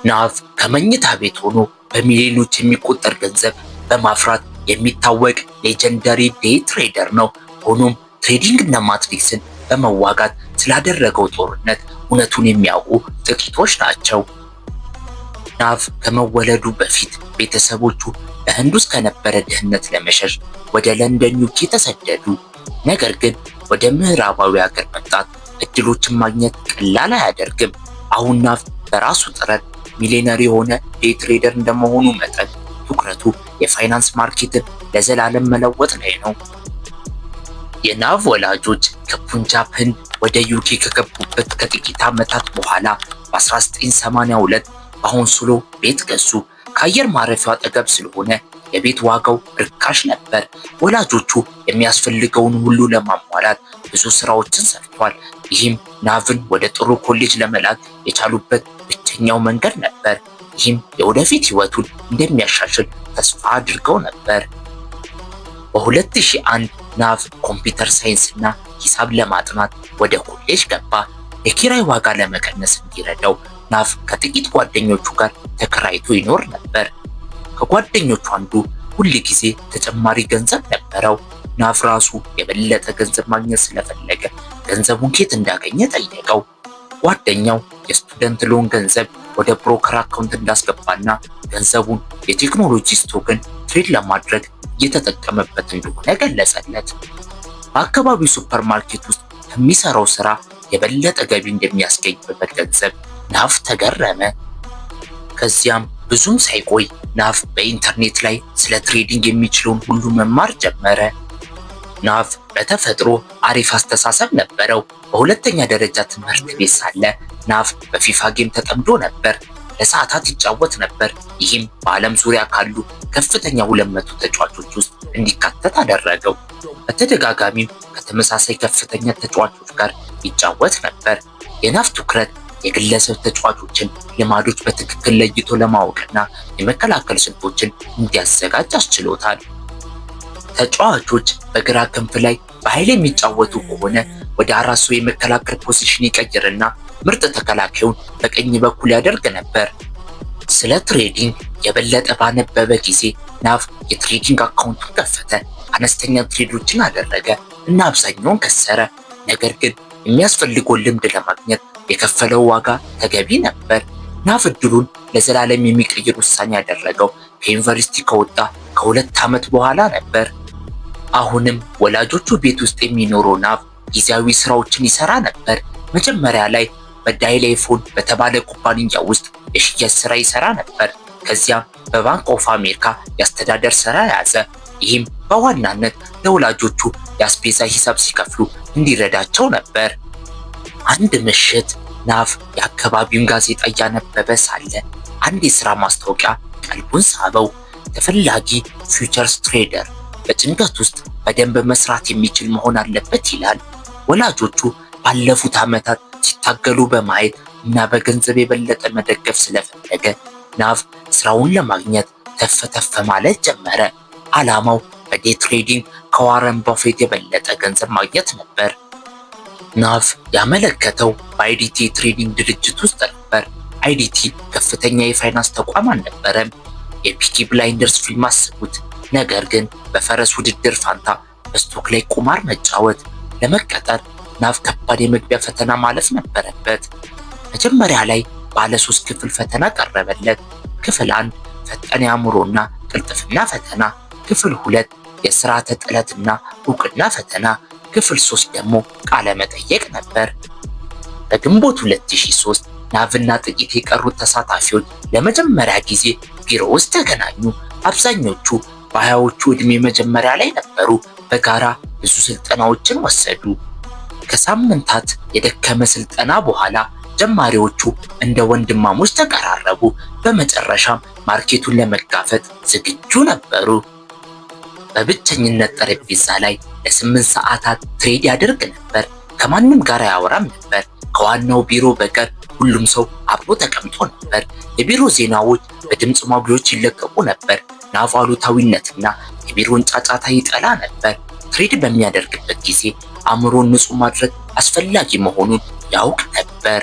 ናቭ ከመኝታ ቤት ሆኖ በሚሊዮኖች የሚቆጠር ገንዘብ በማፍራት የሚታወቅ ሌጀንደሪ ዴይ ትሬደር ነው። ሆኖም ትሬዲንግ እና ማትሪክስን በመዋጋት ስላደረገው ጦርነት እውነቱን የሚያውቁ ጥቂቶች ናቸው። ናቭ ከመወለዱ በፊት ቤተሰቦቹ በህንድ ውስጥ ከነበረ ድህነት ለመሸሽ ወደ ለንደን ዩኬ ተሰደዱ። ነገር ግን ወደ ምዕራባዊ ሀገር መምጣት እድሎችን ማግኘት ቀላል አያደርግም። አሁን ናቭ በራሱ ጥረት ሚሊዮነር የሆነ ዴይ ትሬደር እንደመሆኑ መጠን ትኩረቱ የፋይናንስ ማርኬትን ለዘላለም መለወጥ ላይ ነው። የናቭ ወላጆች ከፑንጃብ ህንድ ወደ ዩኬ ከገቡበት ከጥቂት ዓመታት በኋላ በ1982 በሆንሱሎ ቤት ገዙ። ከአየር ማረፊያው አጠገብ ስለሆነ የቤት ዋጋው ርካሽ ነበር። ወላጆቹ የሚያስፈልገውን ሁሉ ለማሟላት ብዙ ስራዎችን ሰርቷል። ይህም ናቭን ወደ ጥሩ ኮሌጅ ለመላክ የቻሉበት ብቸኛው መንገድ ነበር። ይህም የወደፊት ህይወቱን እንደሚያሻሽል ተስፋ አድርገው ነበር። በ2001 ናቭ ኮምፒውተር ሳይንስ እና ሂሳብ ለማጥናት ወደ ኮሌጅ ገባ። የኪራይ ዋጋ ለመቀነስ እንዲረዳው ናቭ ከጥቂት ጓደኞቹ ጋር ተከራይቶ ይኖር ነበር። ከጓደኞቹ አንዱ ሁል ጊዜ ተጨማሪ ገንዘብ ነበረው። ናቭ ራሱ የበለጠ ገንዘብ ማግኘት ስለፈለገ ገንዘቡን ኬት እንዳገኘ ጠየቀው። ጓደኛው የስቱደንት ሎን ገንዘብ ወደ ብሮከር አካውንት እንዳስገባና ገንዘቡን የቴክኖሎጂ ስቶክን ትሬድ ለማድረግ እየተጠቀመበት እንደሆነ ገለጸለት። በአካባቢው ሱፐርማርኬት ውስጥ ከሚሰራው ስራ የበለጠ ገቢ እንደሚያስገኝ በመገንዘብ ናቭ ተገረመ። ከዚያም ብዙም ሳይቆይ ናቭ በኢንተርኔት ላይ ስለ ትሬዲንግ የሚችለውን ሁሉ መማር ጀመረ። ናቭ በተፈጥሮ አሪፍ አስተሳሰብ ነበረው። በሁለተኛ ደረጃ ትምህርት ቤት ሳለ ናቭ በፊፋ ጌም ተጠምዶ ነበር። ለሰዓታት ይጫወት ነበር። ይህም በዓለም ዙሪያ ካሉ ከፍተኛ 200 ተጫዋቾች ውስጥ እንዲካተት አደረገው። በተደጋጋሚም ከተመሳሳይ ከፍተኛ ተጫዋቾች ጋር ይጫወት ነበር። የናቭ ትኩረት የግለሰብ ተጫዋቾችን ልማዶች በትክክል ለይቶ ለማወቅና የመከላከል ስልቶችን እንዲያዘጋጅ አስችሎታል። ተጫዋቾች በግራ ክንፍ ላይ በኃይል የሚጫወቱ ከሆነ ወደ አራት ሰው የመከላከል ፖዚሽን ይቀይርና ምርጥ ተከላካዩን በቀኝ በኩል ያደርግ ነበር። ስለ ትሬዲንግ የበለጠ ባነበበ ጊዜ ናቭ የትሬዲንግ አካውንቱን ከፈተ። አነስተኛ ትሬዶችን አደረገ እና አብዛኛውን ከሰረ። ነገር ግን የሚያስፈልገውን ልምድ ለማግኘት የከፈለው ዋጋ ተገቢ ነበር። ናቭ እድሉን ለዘላለም የሚቀይር ውሳኔ ያደረገው ከዩኒቨርሲቲ ከወጣ ከ2 ዓመት በኋላ ነበር። አሁንም ወላጆቹ ቤት ውስጥ የሚኖረው ናቭ ጊዜያዊ ስራዎችን ይሰራ ነበር። መጀመሪያ ላይ በዳይላይፎን በተባለ ኩባንያ ውስጥ የሽያጭ ስራ ይሰራ ነበር። ከዚያም በባንክ ኦፍ አሜሪካ የአስተዳደር ስራ ያዘ። ይህም በዋናነት ለወላጆቹ የአስቤዛ ሂሳብ ሲከፍሉ እንዲረዳቸው ነበር። አንድ ምሽት ናቭ የአካባቢውን ጋዜጣ እያነበበ ሳለ አንድ የስራ ማስታወቂያ ቀልቡን ሳበው። ተፈላጊ ፊውቸርስ ትሬደር በጭንቀት ውስጥ በደንብ መስራት የሚችል መሆን አለበት ይላል። ወላጆቹ ባለፉት ዓመታት ሲታገሉ በማየት እና በገንዘብ የበለጠ መደገፍ ስለፈለገ ናቭ ስራውን ለማግኘት ተፍ ማለት ጀመረ። ዓላማው በዴይ ትሬዲንግ ከዋረን ባፌት የበለጠ ገንዘብ ማግኘት ነበር። ናቭ ያመለከተው በአይዲቲ ትሬዲንግ ድርጅት ውስጥ ነበር። አይዲቲ ከፍተኛ የፋይናንስ ተቋም አልነበረም። የፒኪ ብላይንደርስ ፊልም አስቡት። ነገር ግን በፈረስ ውድድር ፋንታ በስቶክ ላይ ቁማር መጫወት። ለመቀጠር ናቭ ከባድ የመግቢያ ፈተና ማለፍ ነበረበት። መጀመሪያ ላይ ባለ 3 ክፍል ፈተና ቀረበለት። ክፍል 1 ፈጣን የአእምሮና ቅልጥፍና ፈተና፣ ክፍል 2 የስርዓተ ጥለትና እውቅና ፈተና፣ ክፍል 3 ደግሞ ቃለ መጠየቅ ነበር። በግንቦት 2003 ናቭና ጥቂት የቀሩት ተሳታፊዎች ለመጀመሪያ ጊዜ ቢሮ ውስጥ ተገናኙ። አብዛኞቹ በ20ዎቹ ዕድሜ መጀመሪያ ላይ ነበሩ። በጋራ ብዙ ስልጠናዎችን ወሰዱ። ከሳምንታት የደከመ ስልጠና በኋላ ጀማሪዎቹ እንደ ወንድማሞች ተቀራረቡ። በመጨረሻም ማርኬቱን ለመጋፈጥ ዝግጁ ነበሩ። በብቸኝነት ጠረጴዛ ላይ ለ8 ሰዓታት ትሬድ ያደርግ ነበር። ከማንም ጋር አያወራም ነበር። ከዋናው ቢሮ በቀር ሁሉም ሰው አብሮ ተቀምጦ ነበር። የቢሮ ዜናዎች በድምፅ ማጉያዎች ይለቀቁ ነበር። ናቭ አሉታዊነትና የቢሮን ጫጫታ ይጠላ ነበር። ትሬድ በሚያደርግበት ጊዜ አእምሮን ንጹህ ማድረግ አስፈላጊ መሆኑን ያውቅ ነበር።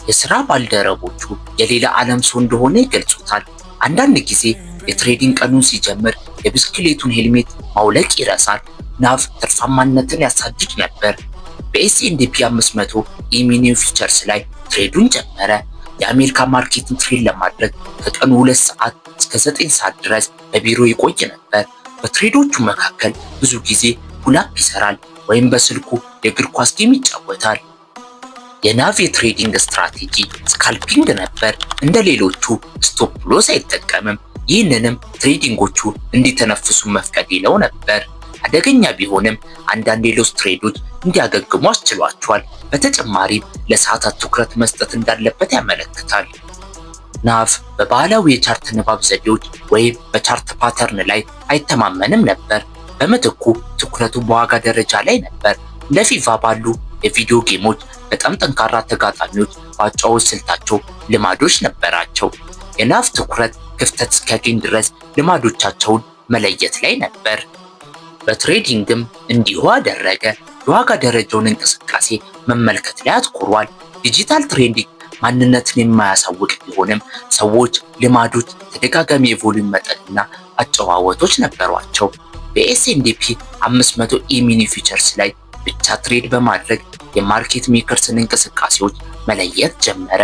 የሥራ ባልደረቦቹ የሌላ ዓለም ሰው እንደሆነ ይገልጹታል። አንዳንድ ጊዜ የትሬዲንግ ቀኑን ሲጀምር የብስክሌቱን ሄልሜት ማውለቅ ይረሳል። ናቭ ትርፋማነትን ያሳድድ ነበር። በኤስኤንዲፒ 500 ኢሚኒ ፊቸርስ ላይ ትሬዱን ጀመረ። የአሜሪካ ማርኬትን ትሬድ ለማድረግ ከቀኑ 2 ሰዓት እስከ 9 ሰዓት ድረስ በቢሮ ይቆይ ነበር። በትሬዶቹ መካከል ብዙ ጊዜ ፑል-አፕ ይሰራል ወይም በስልኩ የእግር ኳስ ጌም ይጫወታል። የናቭ የትሬዲንግ ስትራቴጂ ስካልፒንግ ነበር። እንደ ሌሎቹ ስቶፕ ሎስ አይጠቀምም። ይህንንም ትሬዲንጎቹ እንዲተነፍሱ መፍቀድ ይለው ነበር። አደገኛ ቢሆንም አንዳንድ የሎስ ትሬዶች እንዲያገግሙ አስችሏቸዋል። በተጨማሪም ለሰዓታት ትኩረት መስጠት እንዳለበት ያመለክታል። ናቭ በባህላዊ የቻርት ንባብ ዘዴዎች ወይም በቻርት ፓተርን ላይ አይተማመንም ነበር። በምትኩ ትኩረቱ በዋጋ ደረጃ ላይ ነበር። እንደ ፊፋ ባሉ የቪዲዮ ጌሞች በጣም ጠንካራ ተጋጣሚዎች በአጨዋወት ስልታቸው ልማዶች ነበራቸው። የናቭ ትኩረት ክፍተት እስኪያገኝ ድረስ ልማዶቻቸውን መለየት ላይ ነበር። በትሬዲንግም እንዲሁ አደረገ። የዋጋ ደረጃውን እንቅስቃሴ መመልከት ላይ አትኩሯል። ዲጂታል ትሬዲንግ ማንነትን የማያሳውቅ ቢሆንም ሰዎች ልማዶች፣ ተደጋጋሚ የቮሉም መጠንና አጨዋወቶች ነበሯቸው። በኤስኤንዲፒ 500 ኢሚኒ ፊቸርስ ላይ ብቻ ትሬድ በማድረግ የማርኬት ሜከርስን እንቅስቃሴዎች መለየት ጀመረ።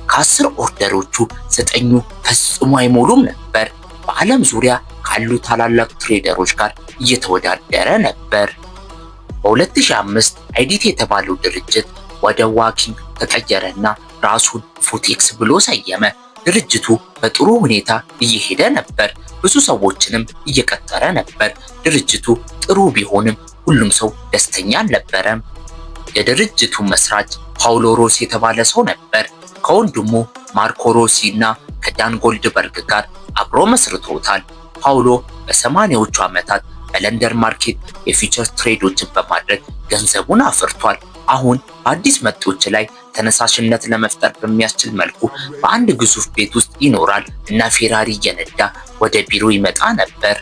ከ10 ኦርደሮቹ 9ኙ ፈጽሞ አይሞሉም ነበር። በዓለም ዙሪያ ካሉ ታላላቅ ትሬደሮች ጋር እየተወዳደረ ነበር። በ2005 አይዲቲ የተባለው ድርጅት ወደ ዋኪንግ ተቀየረና ራሱን ፉቴክስ ብሎ ሰየመ። ድርጅቱ በጥሩ ሁኔታ እየሄደ ነበር። ብዙ ሰዎችንም እየቀጠረ ነበር። ድርጅቱ ጥሩ ቢሆንም ሁሉም ሰው ደስተኛ አልነበረም። የድርጅቱ መስራች ፓውሎ ሮሲ የተባለ ሰው ነበር። ከወንድሙ ማርኮ ሮሲ እና ከዳን ጎልድበርግ ጋር አብሮ መስርቶታል። ፓውሎ በ80ዎቹ ዓመታት በለንደን ማርኬት የፊቸር ትሬዶችን በማድረግ ገንዘቡን አፍርቷል። አሁን በአዲስ መጤዎች ላይ ተነሳሽነት ለመፍጠር በሚያስችል መልኩ በአንድ ግዙፍ ቤት ውስጥ ይኖራል እና ፌራሪ እየነዳ ወደ ቢሮ ይመጣ ነበር።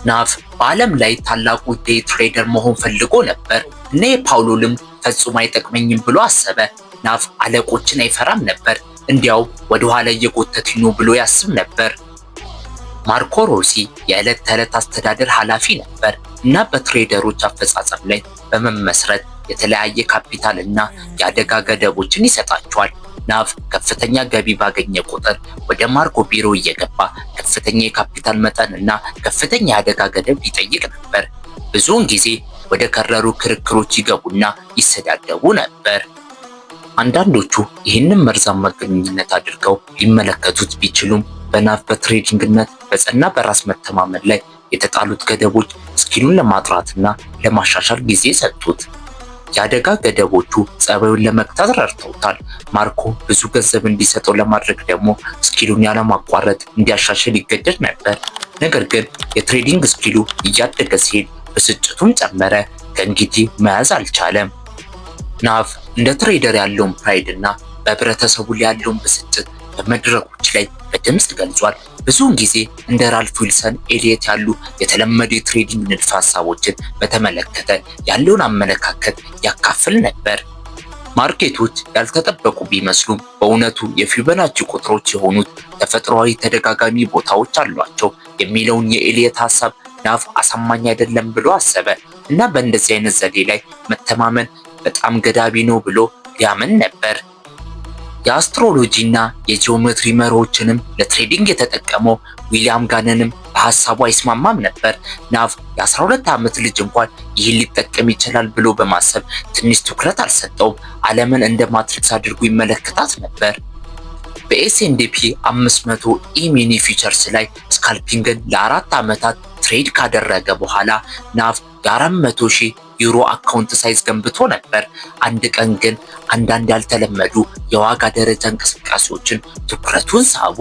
ናቭ በዓለም ላይ ታላቁ ዴይ ትሬደር መሆን ፈልጎ ነበር እና የፓውሎ ልምድ ፈጽሞ አይጠቅመኝም ብሎ አሰበ። ናቭ አለቆችን አይፈራም ነበር፣ እንዲያው ወደ ኋላ እየጎተቱኝ ነው ብሎ ያስብ ነበር። ማርኮ ሮሲ የዕለት ተዕለት አስተዳደር ኃላፊ ነበር እና በትሬደሮች አፈጻጸም ላይ በመመስረት የተለያየ ካፒታል እና የአደጋ ገደቦችን ይሰጣቸዋል። ናቭ ከፍተኛ ገቢ ባገኘ ቁጥር ወደ ማርኮ ቢሮ እየገባ ከፍተኛ የካፒታል መጠን እና ከፍተኛ የአደጋ ገደብ ይጠይቅ ነበር። ብዙውን ጊዜ ወደ ከረሩ ክርክሮች ይገቡና ይሰዳደቡ ነበር። አንዳንዶቹ ይህንን መርዛማ ግንኙነት አድርገው ሊመለከቱት ቢችሉም በናቭ በትሬዲንግነት በጸና በራስ መተማመን ላይ የተጣሉት ገደቦች ስኪሉን ለማጥራትና ለማሻሻል ጊዜ ሰጡት። የአደጋ ገደቦቹ ጸባዩን ለመግታት ረድተውታል። ማርኮ ብዙ ገንዘብ እንዲሰጠው ለማድረግ ደግሞ ስኪሉን ያለማቋረጥ እንዲያሻሽል ይገደድ ነበር። ነገር ግን የትሬዲንግ ስኪሉ እያደገ ሲሄድ ብስጭቱም ጨመረ። ከእንግዲህ መያዝ አልቻለም። ናቭ እንደ ትሬደር ያለውን ፕራይድ እና በህብረተሰቡ ላይ ያለውን ብስጭት በመድረኮች ላይ በድምፅ ገልጿል። ብዙውን ጊዜ እንደ ራልፍ ዊልሰን ኤሊየት ያሉ የተለመዱ የትሬዲንግ ንድፈ ሐሳቦችን በተመለከተ ያለውን አመለካከት ያካፍል ነበር። ማርኬቶች ያልተጠበቁ ቢመስሉም በእውነቱ የፊቦናቺ ቁጥሮች የሆኑት ተፈጥሯዊ ተደጋጋሚ ቦታዎች አሏቸው የሚለውን የኤሊየት ሐሳብ ናቭ አሳማኝ አይደለም ብሎ አሰበ እና በእንደዚህ አይነት ዘዴ ላይ መተማመን በጣም ገዳቢ ነው ብሎ ያምን ነበር። የአስትሮሎጂ እና የጂኦሜትሪ መርሆችንም ለትሬዲንግ የተጠቀመው ዊሊያም ጋነንም በሐሳቡ አይስማማም ነበር። ናቭ የ12 ዓመት ልጅ እንኳን ይህን ሊጠቀም ይችላል ብሎ በማሰብ ትንሽ ትኩረት አልሰጠውም። ዓለምን እንደ ማትሪክስ አድርጎ ይመለከታት ነበር። በኤስኤንዲፒ 500 ኢሚኒ ፊቸርስ ላይ ስካልፒንግን ለ4 ዓመታት ትሬድ ካደረገ በኋላ ናቭ የ400,000 ዩሮ አካውንት ሳይዝ ገንብቶ ነበር። አንድ ቀን ግን አንዳንድ ያልተለመዱ የዋጋ ደረጃ እንቅስቃሴዎችን ትኩረቱን ሳቡ።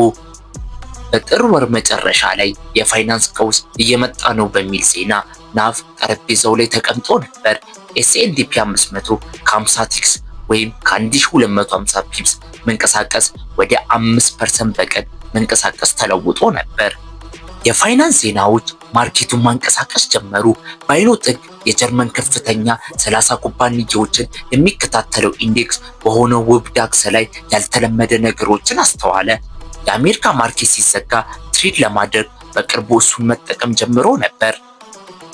በጥር ወር መጨረሻ ላይ የፋይናንስ ቀውስ እየመጣ ነው በሚል ዜና ናቭ ጠረጴዛው ላይ ተቀምጦ ነበር። ኤስኤንዲፒ 500 ከ50 ቲክስ ወይም ከ1250 ፒፕስ መንቀሳቀስ ወደ 5% በቀን መንቀሳቀስ ተለውጦ ነበር። የፋይናንስ ዜናዎች ማርኬቱን ማንቀሳቀስ ጀመሩ። በአይኑ ጥግ የጀርመን ከፍተኛ 30 ኩባንያዎችን የሚከታተለው ኢንዴክስ በሆነው ውብ ዳክስ ላይ ያልተለመደ ነገሮችን አስተዋለ። የአሜሪካ ማርኬት ሲዘጋ ትሬድ ለማድረግ በቅርቡ እሱን መጠቀም ጀምሮ ነበር።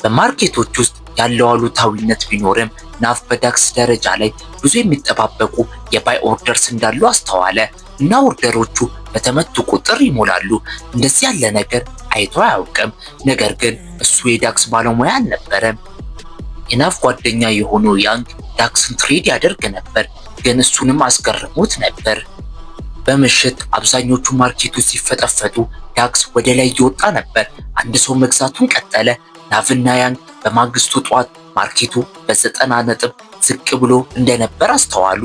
በማርኬቶች ውስጥ ያለው አሉታዊነት ቢኖርም ናቭ በዳክስ ደረጃ ላይ ብዙ የሚጠባበቁ የባይ ኦርደርስ እንዳሉ አስተዋለ እና ኦርደሮቹ በተመቱ ቁጥር ይሞላሉ። እንደዚህ ያለ ነገር አይቶ አያውቅም። ነገር ግን እሱ የዳክስ ባለሙያ አልነበረም። የናቭ ጓደኛ የሆነው ያንግ ዳክስን ትሬድ ያደርግ ነበር፣ ግን እሱንም አስገርሞት ነበር። በምሽት አብዛኞቹ ማርኬቶች ሲፈጠፈጡ ዳክስ ወደ ላይ እየወጣ ነበር። አንድ ሰው መግዛቱን ቀጠለ። ናቭና ያንግ በማግስቱ ጠዋት ማርኬቱ በ90 ነጥብ ዝቅ ብሎ እንደነበር አስተዋሉ።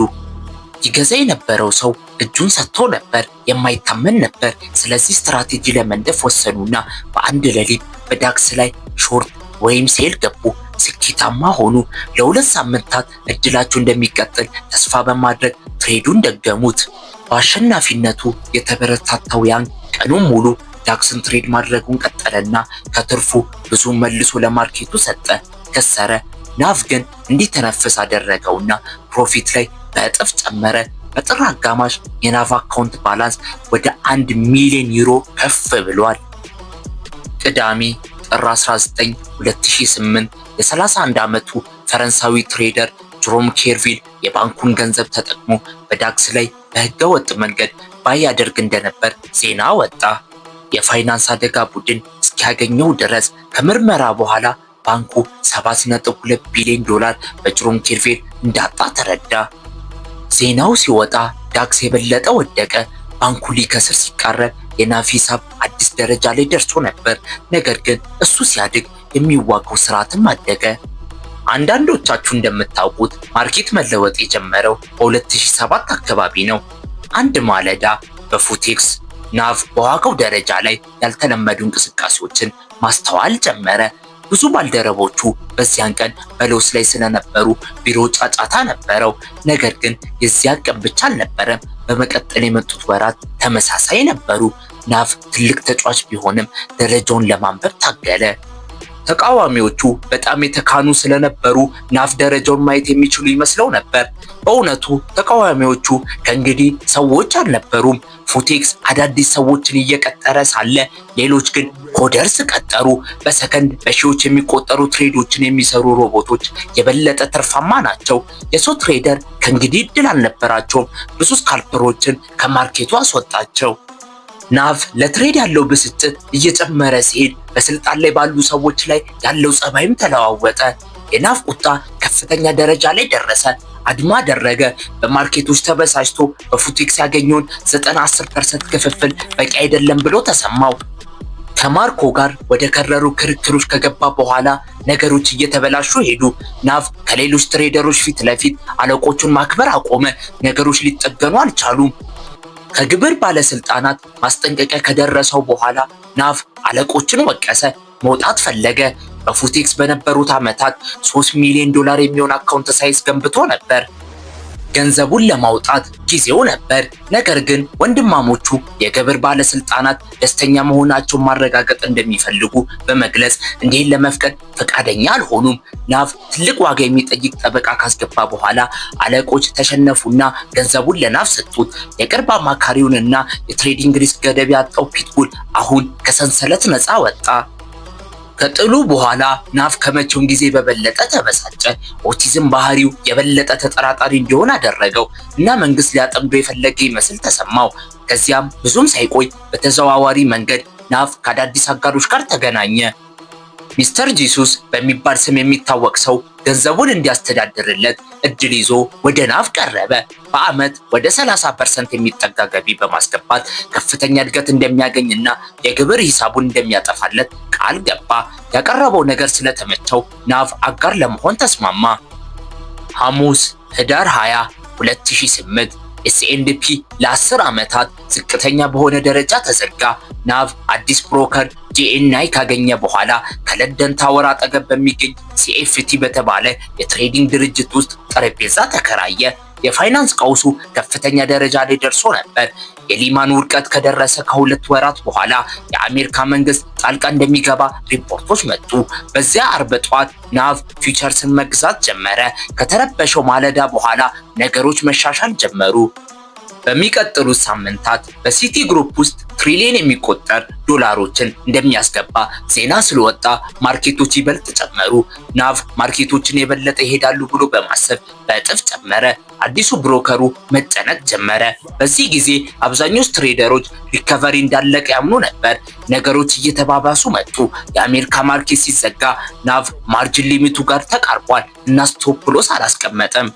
ይገዛ የነበረው ሰው እጁን ሰጥቶ ነበር። የማይታመን ነበር። ስለዚህ ስትራቴጂ ለመንደፍ ወሰኑና በአንድ ሌሊት በዳክስ ላይ ሾርት ወይም ሴል ገቡ። ስኬታማ ሆኑ። ለ2 ሳምንታት እድላቸው እንደሚቀጥል ተስፋ በማድረግ ትሬዱን ደገሙት። በአሸናፊነቱ የተበረታታው ያንግ ቀኑን ሙሉ ዳክስን ትሬድ ማድረጉን ቀጠለና ከትርፉ ብዙ መልሶ ለማርኬቱ ሰጠ። ከሰረ። ናቭ ግን እንዲተነፍስ አደረገውና ፕሮፊት ላይ በእጥፍ ጨመረ። በጥር አጋማሽ የናቭ አካውንት ባላንስ ወደ 1 ሚሊዮን ዩሮ ከፍ ብሏል። ቅዳሜ ጥር 19 2008 የ31 ዓመቱ ፈረንሳዊ ትሬደር ጀሮም ኬርቪል የባንኩን ገንዘብ ተጠቅሞ በዳክስ ላይ በህገወጥ መንገድ ባይ ያደርግ እንደነበር ዜና ወጣ። የፋይናንስ አደጋ ቡድን እስኪያገኘው ድረስ ከምርመራ በኋላ ባንኩ 7.2 ቢሊዮን ዶላር በጀሮም ኬርቪል እንዳጣ ተረዳ። ዜናው ሲወጣ ዳክስ የበለጠ ወደቀ። ባንኩ ሊከስር ሲቃረብ የናቭ ሂሳብ አዲስ ደረጃ ላይ ደርሶ ነበር። ነገር ግን እሱ ሲያድግ የሚዋጋው ስርዓትም አደገ። አንዳንዶቻችሁ እንደምታውቁት ማርኬት መለወጥ የጀመረው በ2007 አካባቢ ነው። አንድ ማለዳ በፉቴክስ ናቭ በዋጋው ደረጃ ላይ ያልተለመዱ እንቅስቃሴዎችን ማስተዋል ጀመረ። ብዙ ባልደረቦቹ በዚያን ቀን በሎስ ላይ ስለነበሩ ቢሮ ጫጫታ ነበረው። ነገር ግን የዚያን ቀን ብቻ አልነበረም። በመቀጠል የመጡት ወራት ተመሳሳይ ነበሩ። ናቭ ትልቅ ተጫዋች ቢሆንም ደረጃውን ለማንበብ ታገለ። ተቃዋሚዎቹ በጣም የተካኑ ስለነበሩ ናቭ ደረጃውን ማየት የሚችሉ ይመስለው ነበር። በእውነቱ ተቃዋሚዎቹ ከእንግዲህ ሰዎች አልነበሩም። ፉቴክስ አዳዲስ ሰዎችን እየቀጠረ ሳለ ሌሎች ግን ኮደርስ ቀጠሩ። በሰከንድ በሺዎች የሚቆጠሩ ትሬዶችን የሚሰሩ ሮቦቶች የበለጠ ትርፋማ ናቸው። የሰው ትሬደር ከእንግዲህ እድል አልነበራቸውም። ብዙ ስካልፐሮችን ከማርኬቱ አስወጣቸው። ናቭ ለትሬድ ያለው ብስጭት እየጨመረ ሲሄድ በስልጣን ላይ ባሉ ሰዎች ላይ ያለው ጸባይም ተለዋወጠ። የናቭ ቁጣ ከፍተኛ ደረጃ ላይ ደረሰ። አድማ አደረገ። በማርኬቶች ተበሳጭቶ በፉቴክስ ያገኘውን 90-10% ክፍፍል በቂ አይደለም ብሎ ተሰማው። ከማርኮ ጋር ወደ ከረሩ ክርክሮች ከገባ በኋላ ነገሮች እየተበላሹ ሄዱ። ናቭ ከሌሎች ትሬደሮች ፊት ለፊት አለቆቹን ማክበር አቆመ። ነገሮች ሊጠገኑ አልቻሉም። ከግብር ባለስልጣናት ማስጠንቀቂያ ከደረሰው በኋላ ናቭ አለቆችን ወቀሰ። መውጣት ፈለገ። በፉቴክስ በነበሩት ዓመታት 3 ሚሊዮን ዶላር የሚሆን አካውንት ሳይዝ ገንብቶ ነበር። ገንዘቡን ለማውጣት ጊዜው ነበር። ነገር ግን ወንድማሞቹ የግብር ባለስልጣናት ደስተኛ መሆናቸውን ማረጋገጥ እንደሚፈልጉ በመግለጽ እንዲህን ለመፍቀድ ፈቃደኛ አልሆኑም። ናቭ ትልቅ ዋጋ የሚጠይቅ ጠበቃ ካስገባ በኋላ አለቆች ተሸነፉና ገንዘቡን ለናቭ ሰጡት። የቅርብ አማካሪውንና የትሬዲንግ ሪስክ ገደብ ያጣው ፒትቡል አሁን ከሰንሰለት ነፃ ወጣ። ከጥሉ በኋላ ናቭ ከመቼውም ጊዜ በበለጠ ተበሳጨ። ኦቲዝም ባህሪው የበለጠ ተጠራጣሪ እንዲሆን አደረገው እና መንግስት ሊያጠምዶ የፈለገ ይመስል ተሰማው። ከዚያም ብዙም ሳይቆይ በተዘዋዋሪ መንገድ ናቭ ከአዳዲስ አጋሮች ጋር ተገናኘ። ሚስተር ጂሱስ በሚባል ስም የሚታወቅ ሰው ገንዘቡን እንዲያስተዳድርለት እድል ይዞ ወደ ናቭ ቀረበ። በአመት ወደ 30% የሚጠጋ ገቢ በማስገባት ከፍተኛ እድገት እንደሚያገኝና የግብር ሂሳቡን እንደሚያጠፋለት ቃል ገባ። ያቀረበው ነገር ስለተመቸው ናቭ አጋር ለመሆን ተስማማ። ሐሙስ ህዳር 20 2008 ኤስ&ፒ ለ10 ዓመታት ዝቅተኛ በሆነ ደረጃ ተዘጋ። ናቭ አዲስ ብሮከር ጂኤንአይ ካገኘ በኋላ ከለንደን ታወር አጠገብ በሚገኝ ሲኤፍቲ በተባለ የትሬዲንግ ድርጅት ውስጥ ጠረጴዛ ተከራየ። የፋይናንስ ቀውሱ ከፍተኛ ደረጃ ላይ ደርሶ ነበር። የሊማን ውድቀት ከደረሰ ከ2 ወራት በኋላ የአሜሪካ መንግስት ጣልቃ እንደሚገባ ሪፖርቶች መጡ። በዚያ አርብ ጠዋት ናቭ ፊውቸርስን መግዛት ጀመረ። ከተረበሸው ማለዳ በኋላ ነገሮች መሻሻል ጀመሩ። በሚቀጥሉት ሳምንታት በሲቲ ግሩፕ ውስጥ ትሪሊየን የሚቆጠር ዶላሮችን እንደሚያስገባ ዜና ስለወጣ ማርኬቶች ይበልጥ ጨመሩ። ናቭ ማርኬቶችን የበለጠ ይሄዳሉ ብሎ በማሰብ በእጥፍ ጨመረ። አዲሱ ብሮከሩ መጨነቅ ጀመረ። በዚህ ጊዜ አብዛኞቹ ትሬደሮች ሪከቨሪ እንዳለቀ ያምኑ ነበር። ነገሮች እየተባባሱ መጡ። የአሜሪካ ማርኬት ሲዘጋ ናቭ ማርጅን ሊሚቱ ጋር ተቃርቧል እና ስቶፕ ሎስ አላስቀመጠም።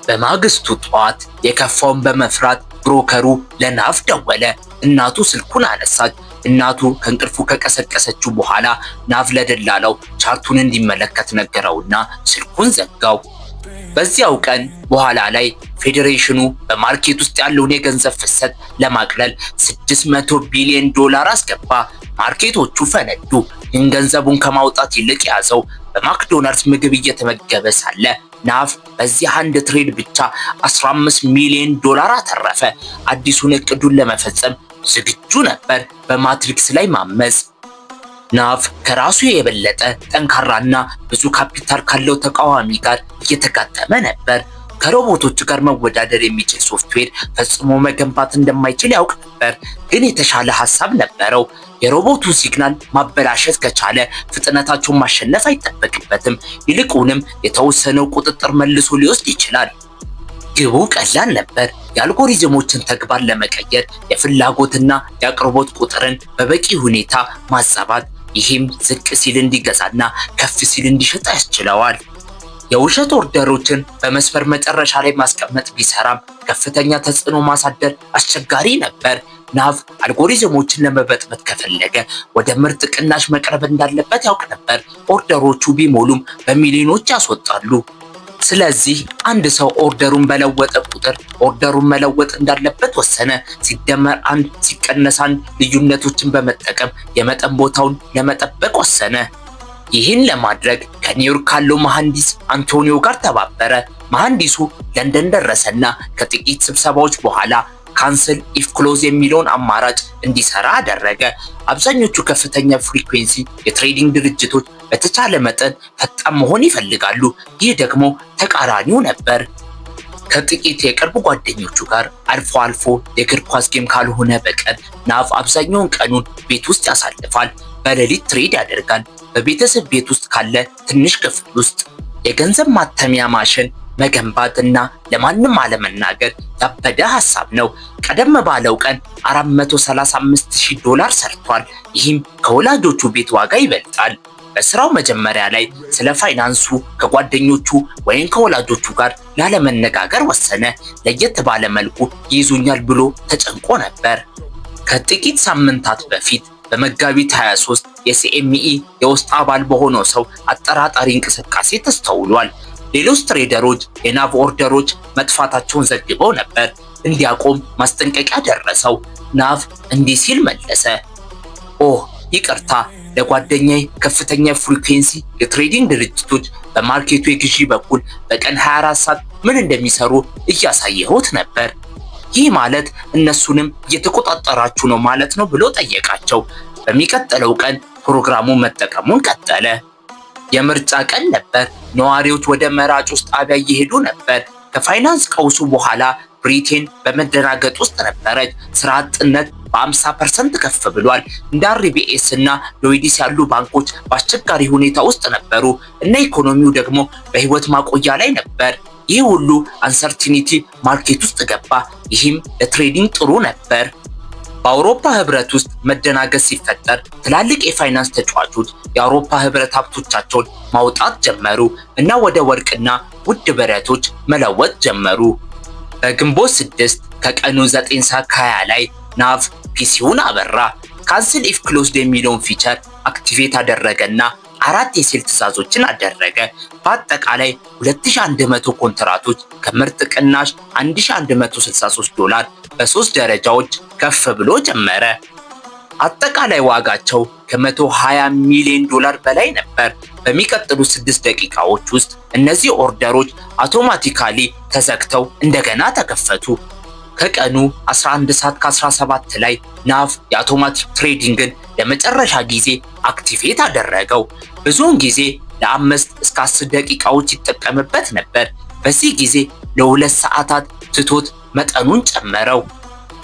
በማግስቱ ጠዋት የከፋውን በመፍራት ብሮከሩ ለናቭ ደወለ። እናቱ ስልኩን አነሳች። እናቱ ከእንቅልፉ ከቀሰቀሰችው በኋላ ናቭ ለደላላው ቻርቱን እንዲመለከት ነገረውና ስልኩን ዘጋው። በዚያው ቀን በኋላ ላይ ፌዴሬሽኑ በማርኬት ውስጥ ያለውን የገንዘብ ፍሰት ለማቅለል 600 ቢሊዮን ዶላር አስገባ። ማርኬቶቹ ፈነዱ። ግን ገንዘቡን ከማውጣት ይልቅ ያዘው። በማክዶናልድስ ምግብ እየተመገበ ሳለ ናቭ በዚህ አንድ ትሬድ ብቻ 15 ሚሊዮን ዶላር አተረፈ። አዲሱን እቅዱን ለመፈጸም ዝግጁ ነበር። በማትሪክስ ላይ ማመጽ። ናቭ ከራሱ የበለጠ ጠንካራና ብዙ ካፒታል ካለው ተቃዋሚ ጋር እየተጋጠመ ነበር። ከሮቦቶች ጋር መወዳደር የሚችል ሶፍትዌር ፈጽሞ መገንባት እንደማይችል ያውቅ ነበር፣ ግን የተሻለ ሐሳብ ነበረው። የሮቦቱን ሲግናል ማበላሸት ከቻለ ፍጥነታቸውን ማሸነፍ አይጠበቅበትም። ይልቁንም የተወሰነው ቁጥጥር መልሶ ሊወስድ ይችላል። ግቡ ቀላል ነበር። የአልጎሪዝሞችን ተግባር ለመቀየር የፍላጎትና የአቅርቦት ቁጥርን በበቂ ሁኔታ ማዛባት። ይህም ዝቅ ሲል እንዲገዛና ከፍ ሲል እንዲሸጥ ያስችለዋል። የውሸት ኦርደሮችን በመስፈር መጨረሻ ላይ ማስቀመጥ ቢሰራም ከፍተኛ ተጽዕኖ ማሳደር አስቸጋሪ ነበር። ናቭ አልጎሪዝሞችን ለመበጥበጥ ከፈለገ ወደ ምርጥ ቅናሽ መቅረብ እንዳለበት ያውቅ ነበር። ኦርደሮቹ ቢሞሉም በሚሊዮኖች ያስወጣሉ። ስለዚህ አንድ ሰው ኦርደሩን በለወጠ ቁጥር ኦርደሩን መለወጥ እንዳለበት ወሰነ። ሲደመር 1 ሲቀነስ 1 ልዩነቶችን በመጠቀም የመጠን ቦታውን ለመጠበቅ ወሰነ። ይህን ለማድረግ ከኒውዮርክ ካለው መሐንዲስ አንቶኒዮ ጋር ተባበረ። መሐንዲሱ ለንደን ደረሰና ከጥቂት ስብሰባዎች በኋላ ካንስል ኢፍ ክሎዝ የሚለውን አማራጭ እንዲሰራ አደረገ። አብዛኞቹ ከፍተኛ ፍሪኩዌንሲ የትሬዲንግ ድርጅቶች በተቻለ መጠን ፈጣን መሆን ይፈልጋሉ። ይህ ደግሞ ተቃራኒው ነበር። ከጥቂት የቅርብ ጓደኞቹ ጋር አልፎ አልፎ የእግር ኳስ ጌም ካልሆነ በቀር ናቭ አብዛኛውን ቀኑን ቤት ውስጥ ያሳልፋል። በሌሊት ትሬድ ያደርጋል። በቤተሰብ ቤት ውስጥ ካለ ትንሽ ክፍል ውስጥ የገንዘብ ማተሚያ ማሽን መገንባት እና ለማንም አለመናገር ያበደ ሐሳብ ነው። ቀደም ባለው ቀን 435,000 ዶላር ሰርቷል። ይህም ከወላጆቹ ቤት ዋጋ ይበልጣል። በስራው መጀመሪያ ላይ ስለ ፋይናንሱ ከጓደኞቹ ወይም ከወላጆቹ ጋር ላለመነጋገር ወሰነ። ለየት ባለ መልኩ ይይዙኛል ብሎ ተጨንቆ ነበር። ከጥቂት ሳምንታት በፊት በመጋቢት 23 የሲኤምኢ የውስጥ አባል በሆነው ሰው አጠራጣሪ እንቅስቃሴ ተስተውሏል። ሌሎች ትሬደሮች የናቭ ኦርደሮች መጥፋታቸውን ዘግበው ነበር። እንዲያቆም ማስጠንቀቂያ ደረሰው። ናቭ እንዲህ ሲል መለሰ፣ ኦህ ይቅርታ፣ ለጓደኛዬ ከፍተኛ ፍሪኩዌንሲ የትሬዲንግ ድርጅቶች በማርኬቱ የግዢ በኩል በቀን 24 ሰዓት ምን እንደሚሰሩ እያሳየሁት ነበር። ይህ ማለት እነሱንም እየተቆጣጠራችሁ ነው ማለት ነው ብሎ ጠየቃቸው። በሚቀጥለው ቀን ፕሮግራሙን መጠቀሙን ቀጠለ። የምርጫ ቀን ነበር። ነዋሪዎች ወደ መራጮች ጣቢያ እየሄዱ ነበር። ከፋይናንስ ቀውሱ በኋላ ብሪቴን በመደናገጥ ውስጥ ነበረች። ስራ አጥነት በ50% ከፍ ብሏል። እንደ አርቢኤስ እና ሎይዲስ ያሉ ባንኮች በአስቸጋሪ ሁኔታ ውስጥ ነበሩ እና ኢኮኖሚው ደግሞ በህይወት ማቆያ ላይ ነበር። ይህ ሁሉ አንሰርቲኒቲ ማርኬት ውስጥ ገባ። ይህም ለትሬዲንግ ጥሩ ነበር። በአውሮፓ ህብረት ውስጥ መደናገጥ ሲፈጠር ትላልቅ የፋይናንስ ተጫዋቾች የአውሮፓ ህብረት ሀብቶቻቸውን ማውጣት ጀመሩ እና ወደ ወርቅና ውድ ብረቶች መለወጥ ጀመሩ። በግንቦት 6 ከቀኑ 9 ሰዓት ከ20 ላይ ናቭ ፒሲውን አበራ። ካንስል ኢፍ ክሎዝድ የሚለውን ፊቸር አክቲቬት አደረገና 4 የሴል ትዕዛዞችን አደረገ። በአጠቃላይ 2100 ኮንትራቶች ከምርጥ ቅናሽ 1163 ዶላር በ3 ደረጃዎች ከፍ ብሎ ጀመረ። አጠቃላይ ዋጋቸው ከ120 ሚሊዮን ዶላር በላይ ነበር። በሚቀጥሉት 6 ደቂቃዎች ውስጥ እነዚህ ኦርደሮች አውቶማቲካሊ ተዘግተው እንደገና ተከፈቱ። ከቀኑ 11 ሰዓት ከ17 ላይ ናቭ የአውቶማቲክ ትሬዲንግን ለመጨረሻ ጊዜ አክቲቬት አደረገው። ብዙውን ጊዜ ለ5 እስከ 10 ደቂቃዎች ይጠቀምበት ነበር። በዚህ ጊዜ ለ2 ሰዓታት ትቶት መጠኑን ጨመረው።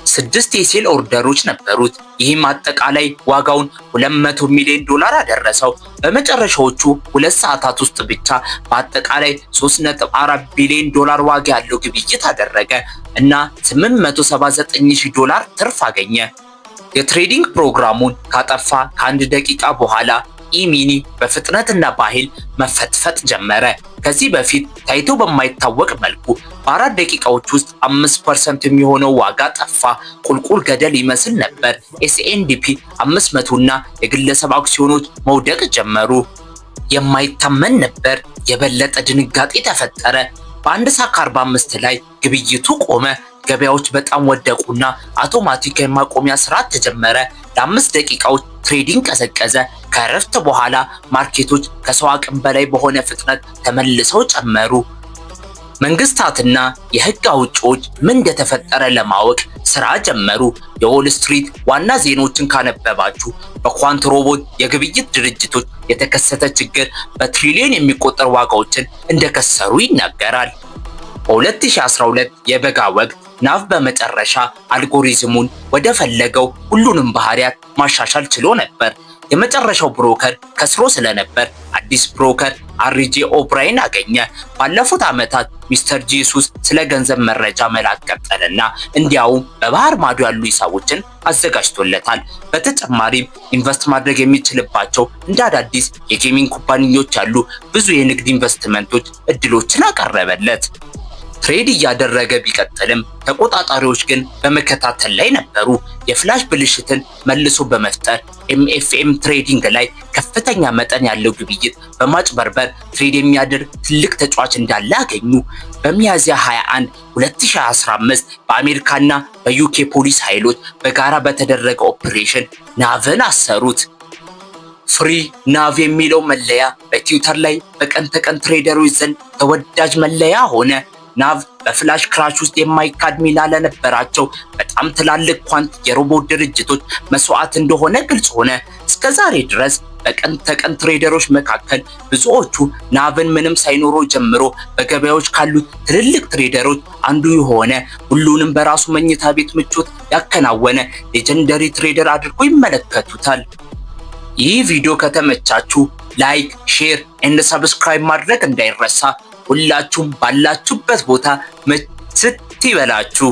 6 የሴል ኦርደሮች ነበሩት። ይህም አጠቃላይ ዋጋውን 200 ሚሊዮን ዶላር አደረሰው። በመጨረሻዎቹ 2 ሰዓታት ውስጥ ብቻ በአጠቃላይ 3.4 ቢሊዮን ዶላር ዋጋ ያለው ግብይት አደረገ እና 879,000 ዶላር ትርፍ አገኘ። የትሬዲንግ ፕሮግራሙን ካጠፋ ከ1 ደቂቃ በኋላ ኢሚኒ በፍጥነትና በኃይል መፈጥፈጥ ጀመረ። ከዚህ በፊት ታይቶ በማይታወቅ መልኩ በ4 ደቂቃዎች ውስጥ 5% የሚሆነው ዋጋ ጠፋ። ቁልቁል ገደል ይመስል ነበር። ኤስኤንዲፒ 500 እና የግለሰብ አክሲዮኖች መውደቅ ጀመሩ። የማይታመን ነበር። የበለጠ ድንጋጤ ተፈጠረ። በ1 ሰዓት ከ45 ላይ ግብይቱ ቆመ። ገበያዎች በጣም ወደቁና አውቶማቲክ የማቆሚያ ስርዓት ተጀመረ። ለ5 ደቂቃዎች ትሬዲንግ ቀዘቀዘ። ከእረፍት በኋላ ማርኬቶች ከሰው አቅም በላይ በሆነ ፍጥነት ተመልሰው ጨመሩ። መንግስታትና የህግ አውጪዎች ምን እንደተፈጠረ ለማወቅ ስራ ጀመሩ። የዎል ስትሪት ዋና ዜናዎችን ካነበባችሁ በኳንት ሮቦት የግብይት ድርጅቶች የተከሰተ ችግር በትሪሊዮን የሚቆጠር ዋጋዎችን እንደከሰሩ ይናገራል። በ2012 የበጋ ወቅት ናቭ በመጨረሻ አልጎሪዝሙን ወደ ፈለገው ሁሉንም ባህሪያት ማሻሻል ችሎ ነበር። የመጨረሻው ብሮከር ከስሮ ስለነበር አዲስ ብሮከር አርጄ ኦብራይን አገኘ። ባለፉት ዓመታት ሚስተር ጂሱስ ስለ ገንዘብ መረጃ መላክ ቀጠለና እንዲያውም በባህር ማዶ ያሉ ሂሳቦችን አዘጋጅቶለታል። በተጨማሪም ኢንቨስት ማድረግ የሚችልባቸው እንደ አዳዲስ የጌሚንግ ኩባንያዎች ያሉ ብዙ የንግድ ኢንቨስትመንቶች እድሎችን አቀረበለት። ትሬድ እያደረገ ቢቀጥልም ተቆጣጣሪዎች ግን በመከታተል ላይ ነበሩ። የፍላሽ ብልሽትን መልሶ በመፍጠር ኤምኤፍኤም ትሬዲንግ ላይ ከፍተኛ መጠን ያለው ግብይት በማጭበርበር ትሬድ የሚያደርግ ትልቅ ተጫዋች እንዳለ አገኙ። በሚያዝያ 21 2015 በአሜሪካና በዩኬ ፖሊስ ኃይሎች በጋራ በተደረገ ኦፕሬሽን ናቭን አሰሩት። ፍሪ ናቭ የሚለው መለያ በትዊተር ላይ በቀን ተቀን ትሬደሮች ዘንድ ተወዳጅ መለያ ሆነ። ናቭ በፍላሽ ክራሽ ውስጥ የማይካድ ሚና ለነበራቸው በጣም ትላልቅ ኳንት የሮቦት ድርጅቶች መስዋዕት እንደሆነ ግልጽ ሆነ። እስከ ዛሬ ድረስ በቀን ተቀን ትሬደሮች መካከል ብዙዎቹ ናቭን ምንም ሳይኖረው ጀምሮ በገበያዎች ካሉት ትልልቅ ትሬደሮች አንዱ የሆነ ሁሉንም በራሱ መኝታ ቤት ምቾት ያከናወነ ሌጀንደሪ ትሬደር አድርጎ ይመለከቱታል። ይህ ቪዲዮ ከተመቻችሁ ላይክ፣ ሼር እና ሰብስክራይብ ማድረግ እንዳይረሳ። ሁላችሁም ባላችሁበት ቦታ ምችት ይበላችሁ።